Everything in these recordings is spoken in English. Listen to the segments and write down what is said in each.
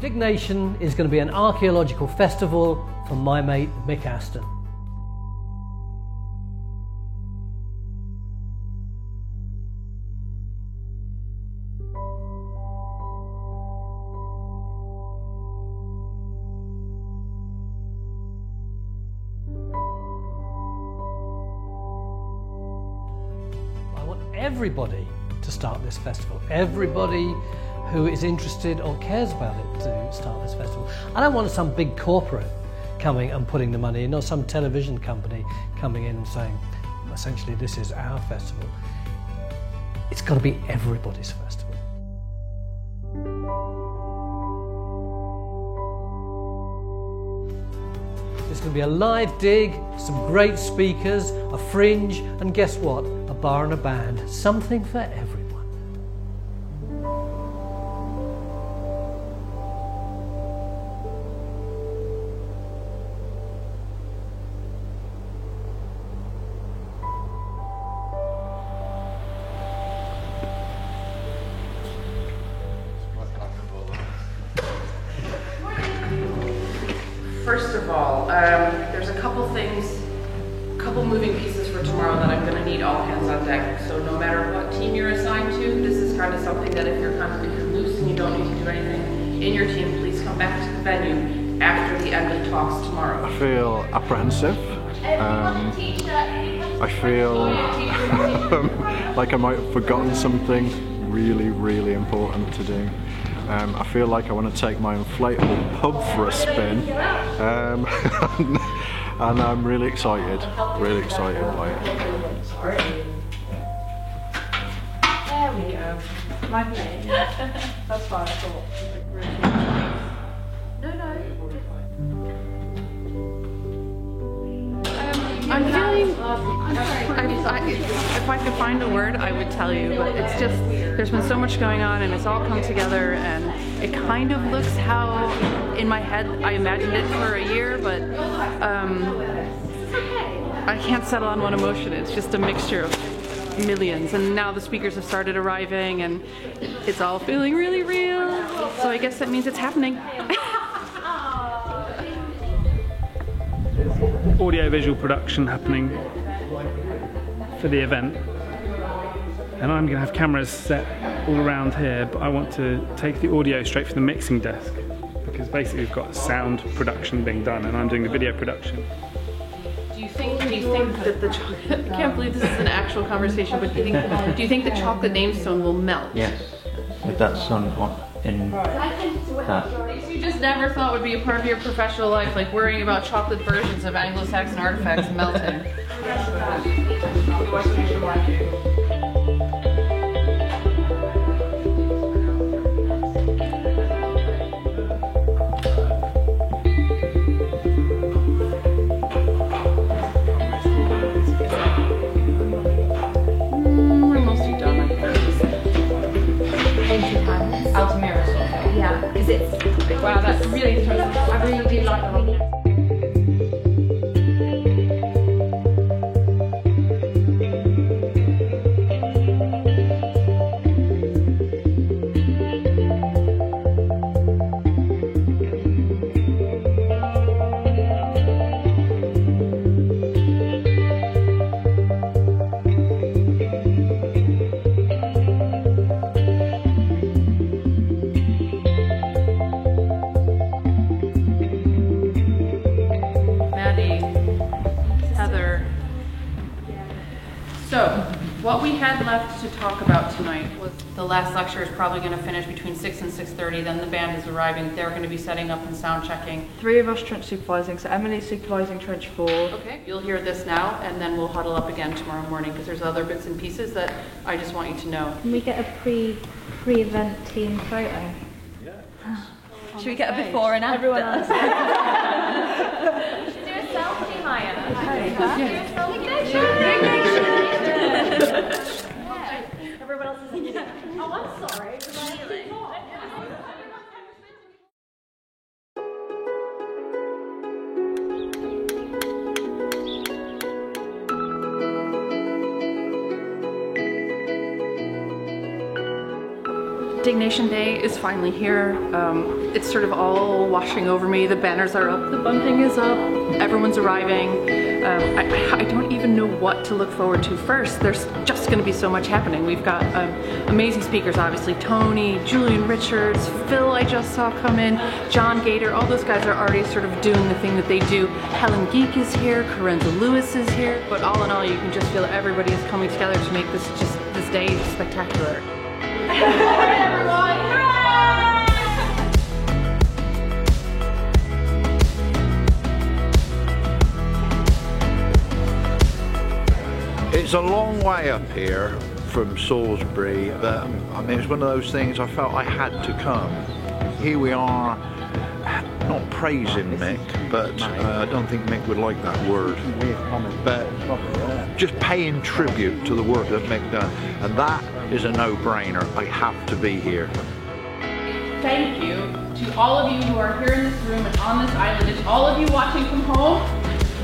Dignation is going to be an archaeological festival for my mate Mick Aston. I want everybody to start this festival. Everybody who is interested or cares about it to start this festival. I don't want some big corporate coming and putting the money in, or some television company coming in and saying, essentially, this is our festival. It's got to be everybody's festival. There's going to be a live dig, some great speakers, a fringe, and guess what? A bar and a band. Something for everyone. First of all, there's a couple moving pieces for tomorrow that I'm going to need all hands on deck. So no matter what team you're assigned to, this is kind of something that if you're loose and you don't need to do anything in your team, please come back to the venue after the end of talks tomorrow. I feel apprehensive. I feel like I might have forgotten something really, really important to do. I feel like I want to take my inflatable pub for a spin, and I'm really excited by it. There we go. My plate. That's fine, I thought. No. I'm feeling, if I could find a word, I would tell you, but it's just, there's been so much going on and it's all come together, and it kind of looks how, in my head, I imagined it for a year, but I can't settle on one emotion. It's just a mixture of millions, and now the speakers have started arriving and it's all feeling really real, so I guess that means it's happening. Audio-visual production happening for the event, and I'm going to have cameras set all around here, but I want to take the audio straight from the mixing desk, because basically we've got sound production being done and I'm doing the video production. Do you think that the chocolate, I can't believe this is an actual conversation, but do you think the chocolate namestone will melt? Yes, if that's in that. You just never thought would be a part of your professional life, like worrying about chocolate versions of Anglo-Saxon artifacts melting. We're mostly done, I think. Altamira sort of thing. Yeah, because it's... Wow, that's really throws. I really do like the whole... So, what we had left to talk about tonight was the last lecture is probably going to finish between 6 and 6:30, then the band is arriving. They're going to be setting up and sound checking. 3 of us trench supervising, so Emily's supervising trench 4. Okay, you'll hear this now, and then we'll huddle up again tomorrow morning, because there's other bits and pieces that I just want you to know. Can we get a pre-event team photo? Yeah. Should we get a before and after? Everyone else. Do a selfie, Maya. Everyone else is in. Oh, I'm sorry. Dignation Day is finally here. It's sort of all washing over me. The banners are up, the bunting is up, everyone's arriving. I don't even know what to look forward to first. There's just going to be so much happening. We've got amazing speakers, obviously. Tony, Julian Richards, Phil I just saw come in, John Gator, all those guys are already sort of doing the thing that they do. Helen Geek is here, Carenza Lewis is here. But all in all, you can just feel everybody is coming together to make this day spectacular. It's a long way up here from Salisbury, but I mean, it's one of those things I felt I had to come. Here we are, not praising Mick, but I don't think Mick would like that word, but just paying tribute to the work that Mick done, and that is a no-brainer. I have to be here. Thank you to all of you who are here in this room and on this island, and all of you watching from home,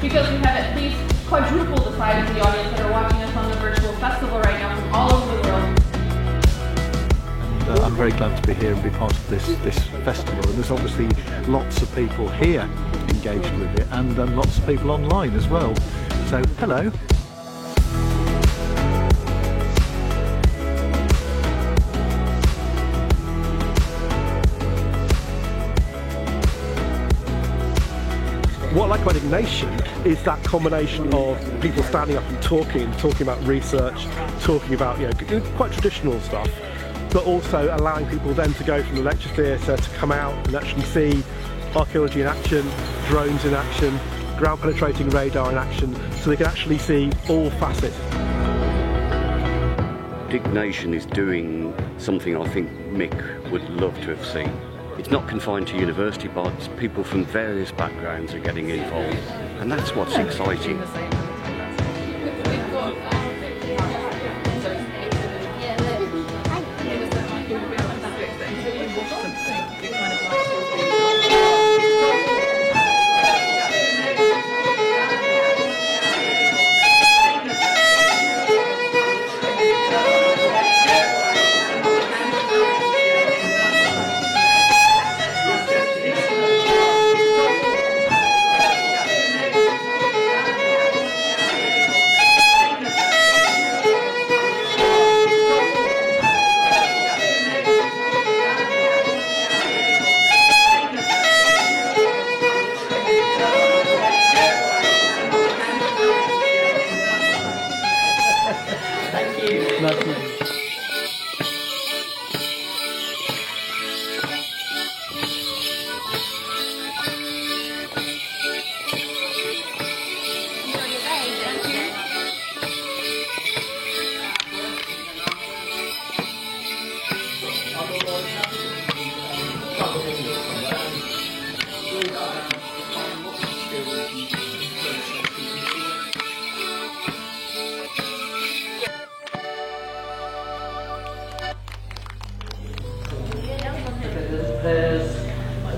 because we have at least quadruple the size of the audience that are watching us on the virtual festival right now from all over the world. And I'm very glad to be here and be part of this festival. And there's obviously lots of people here engaged with it, and lots of people online as well. So, hello. What I like about Ignation is that combination of people standing up and talking about research, talking about quite traditional stuff, but also allowing people then to go from the lecture theatre to come out and actually see archaeology in action, drones in action, ground penetrating radar in action, so they can actually see all facets. Dignation is doing something I think Mick would love to have seen. It's not confined to university pods, people from various backgrounds are getting involved, and that's what's exciting.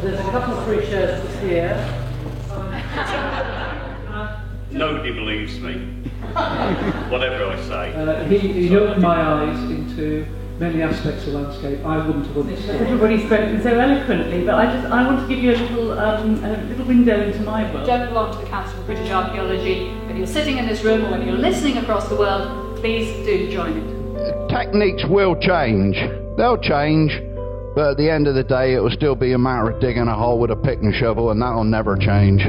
There's a couple of free shirts here. Nobody believes me, whatever I say. He opened my eyes into many aspects of landscape I wouldn't have understood. Everybody's spoken so eloquently, but I want to give you a little window into my world. Don't belong to the Council for British Archaeology, when you're sitting in this room or when you're listening across the world, please do join it. Techniques will change. They'll change, but at the end of the day, it will still be a matter of digging a hole with a pick and shovel, and that'll never change.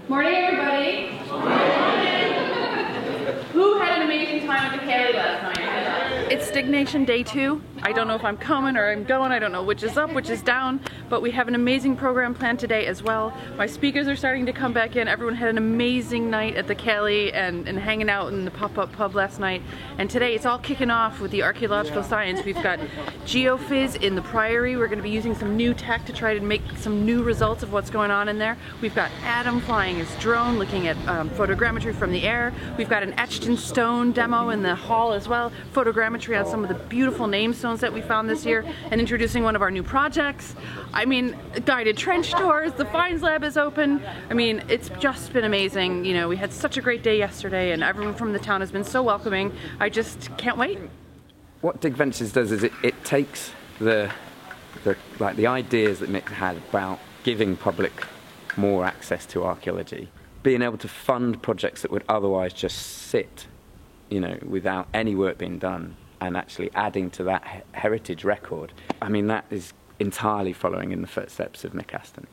Morning, everybody. Morning. Who had an amazing time at the Cayley last night? It's Dignation Day 2. I don't know if I'm coming or I'm going. I don't know which is up, which is down, but we have an amazing program planned today as well. My speakers are starting to come back in. Everyone had an amazing night at the Cali and hanging out in the pop-up pub last night. And today it's all kicking off with the archaeological science. We've got geophys in the Priory. We're going to be using some new tech to try to make some new results of what's going on in there. We've got Adam flying his drone, looking at photogrammetry from the air. We've got an etched in stone demo in the hall as well, photogrammetry on some of the beautiful namestones that we found this year, and introducing one of our new projects. I mean, guided trench tours, the Finds Lab is open. I mean, it's just been amazing. You know, we had such a great day yesterday and everyone from the town has been so welcoming. I just can't wait. What Dig Ventures does is it takes the ideas that Mick had about giving public more access to archaeology, being able to fund projects that would otherwise just sit, you know, without any work being done, and actually adding to that heritage record. I mean, that is entirely following in the footsteps of Mick Aston.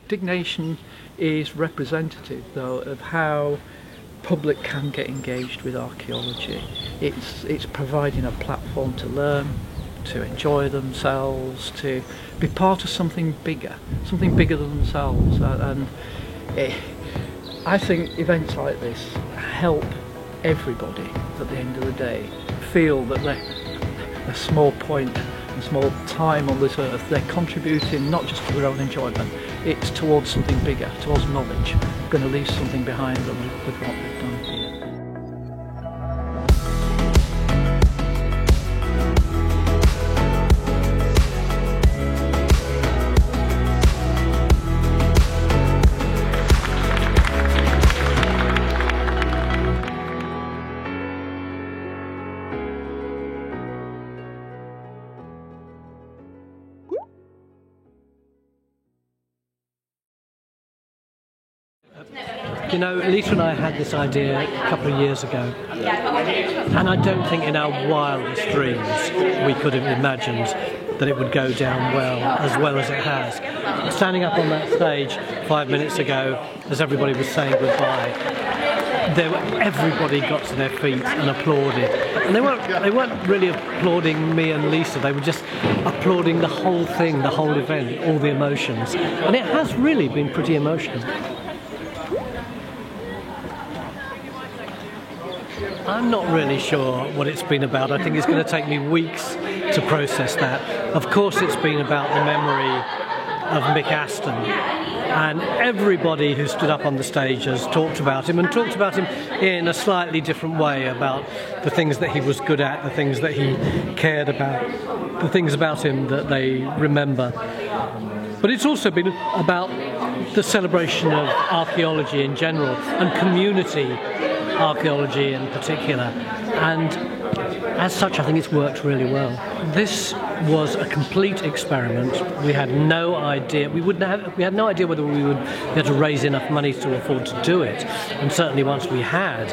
Dignation is representative, though, of how public can get engaged with archaeology. It's providing a platform to learn, to enjoy themselves, to be part of something bigger than themselves. I think events like this help everybody at the end of the day feel that they're a small point, a small time on this earth. They're contributing not just to their own enjoyment, it's towards something bigger, towards knowledge. They're going to leave something behind them with what they've done here. You know, Lisa and I had this idea a couple of years ago, and I don't think in our wildest dreams we could have imagined that it would go down well as it has. Standing up on that stage 5 minutes ago, as everybody was saying goodbye, everybody got to their feet and applauded. And they weren't really applauding me and Lisa, they were just applauding the whole thing, the whole event, all the emotions. And it has really been pretty emotional. I'm not really sure what it's been about. I think it's going to take me weeks to process that. Of course it's been about the memory of Mick Aston, and everybody who stood up on the stage has talked about him, and talked about him in a slightly different way, about the things that he was good at, the things that he cared about, the things about him that they remember. But it's also been about the celebration of archaeology in general, and community archaeology in particular, and as such I think it's worked really well. This was a complete experiment. We had no idea, we had no idea whether we would be able to raise enough money to afford to do it, and certainly once we had,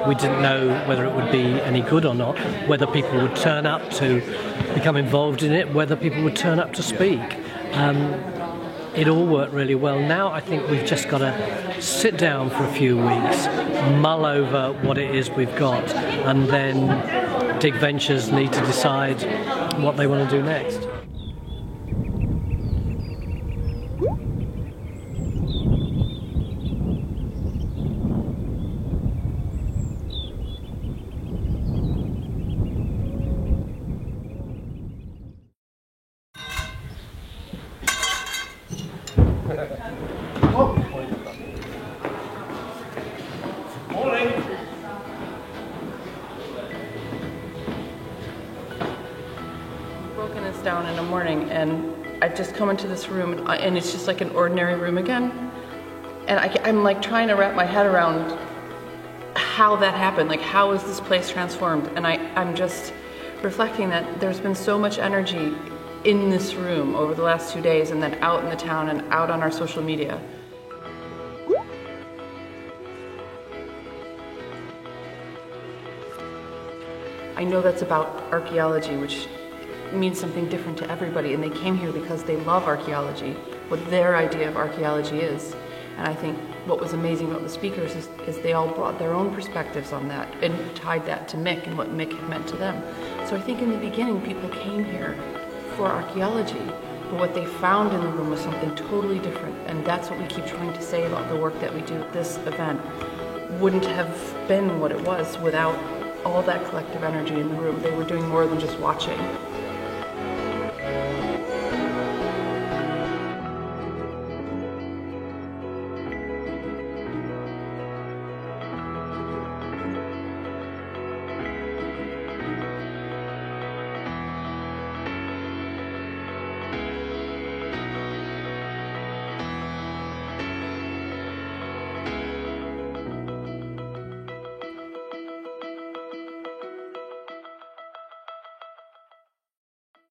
we didn't know whether it would be any good or not, whether people would turn up to become involved in it, whether people would turn up to speak. It all worked really well. Now I think we've just got to sit down for a few weeks, mull over what it is we've got, and then Dig Ventures need to decide what they want to do next. Broken this down in the morning, and I've just come into this room, and it's just like an ordinary room again. And I'm like trying to wrap my head around how that happened. Like, how is this place transformed? And I'm just reflecting that there's been so much energy in this room over the last 2 days, and then out in the town and out on our social media. I know that's about archaeology, which means something different to everybody, and they came here because they love archaeology, what their idea of archaeology is. And I think what was amazing about the speakers is they all brought their own perspectives on that and tied that to Mick and what Mick had meant to them. So I think in the beginning people came here for archaeology, but what they found in the room was something totally different, and that's what we keep trying to say about the work that we do at this event. Wouldn't have been what it was without all that collective energy in the room. They were doing more than just watching.